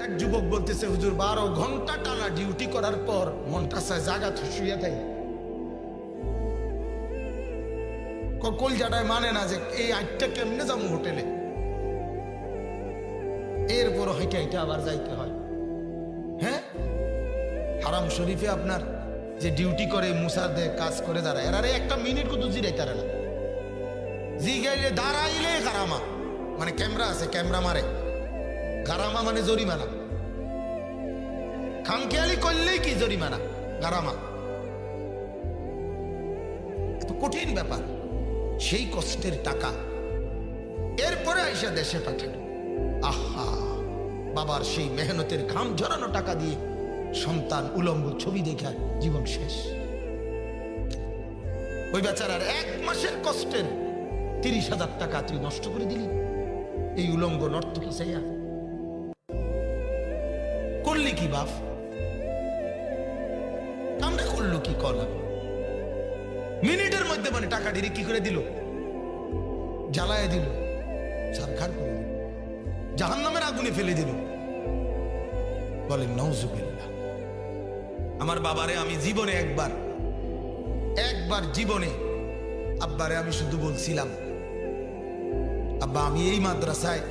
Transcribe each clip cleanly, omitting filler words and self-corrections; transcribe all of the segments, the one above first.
এক যুবক বলতেছে, হুজুর 12 ঘন্টা টানা ডিউটি করার পর মনটা চায় জাগা শুয়ে থাই। কলজাটায় মানে না যে এই 8টা কেমনে যাবো হোটেলে, এরপর হাইটা হাইটা আবার যাইতে হয়। হ্যাঁ, হারাম শরীফে আপনার যে ডিউটি করে মুসা দে কাজ করে দাঁড়ায়, এরারে একটা মিনিট কত জিরাইতারে না, জিগাইলে দাঁড়াইলে গারামা, মানে ক্যামেরা আছে ক্যামেরা মারে, গারামা মানে জরিমানা, খামখেয়ালি করলেই কি জরিমানা, গারামা। এত কঠিন ব্যাপার, সেই কষ্টের টাকা এরপরে আইসা দেশে পাঠানো। আহা, বাবার সেই মেহনতের ঘাম ঝরানো টাকা দিয়ে সন্তান উলঙ্গ ছবি দেখা জীবন শেষ। ওই বেচারার 1 মাসের কষ্টের 30,000 টাকা তুই নষ্ট করে দিলি এই উলঙ্গ নর্তকী চাইয়া। করলি কি বাপ, কামটা করলো কি করলাম? মিনিটের মধ্যে মানে টাকা ডিরে কি করে দিল, জ্বালায় দিল, ছারখার করে দিল, জাহান্নামের আগুনে ফেলে দিল। বলেন নাউজুবিল্লাহ। আমার বাবারে আমি জীবনে একবার জীবনে আব্বারে আমি শুধু বলছিলাম, আব্বা আমি এই মাদ্রাসায়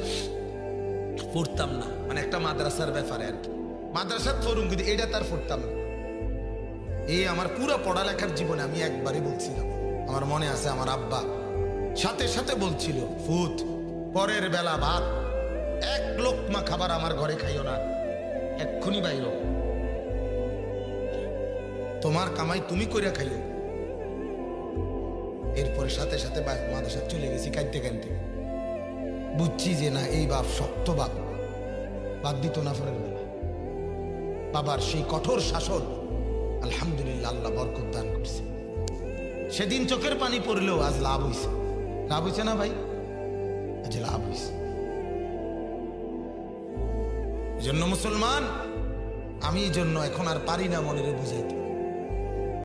পড়তাম না, মানে একটা মাদ্রাসার ব্যাপারে আর কি, মাদ্রাসার ফরুম কিন্তু এটা তার পড়তাম না। এই আমার পুরো পড়ালেখার জীবনে আমি একবারই বলছিলাম, আমার মনে আছে আমার আব্বা সাথে সাথে বলছিল, ফুত পরের বেলা ভাত 1 লোকমা খাবার আমার ঘরে খাইও না, এক্ষুনি বাইর, তোমার কামাই তুমি কইরা খাইও। এরপরে সাথে সাথে মাদ্রাসা চলে গেছি কাঁদতে কাঁদতে, বুঝছি যে না এই বাপ শক্ত বাপ, বাদ দিত না পরের বেলা। বাবার সেই কঠোর শাসন আলহামদুলিল্লাহ আল্লাহ বরকত দান করছে। সেদিন চোখের পানি পড়লেও আজ লাভ হইছে, লাভ হইছে না ভাই, আজ লাভ হইছে। এই জন্য মুসলমান, আমি এই জন্য এখন আর পারি না মনের বুঝাইতে,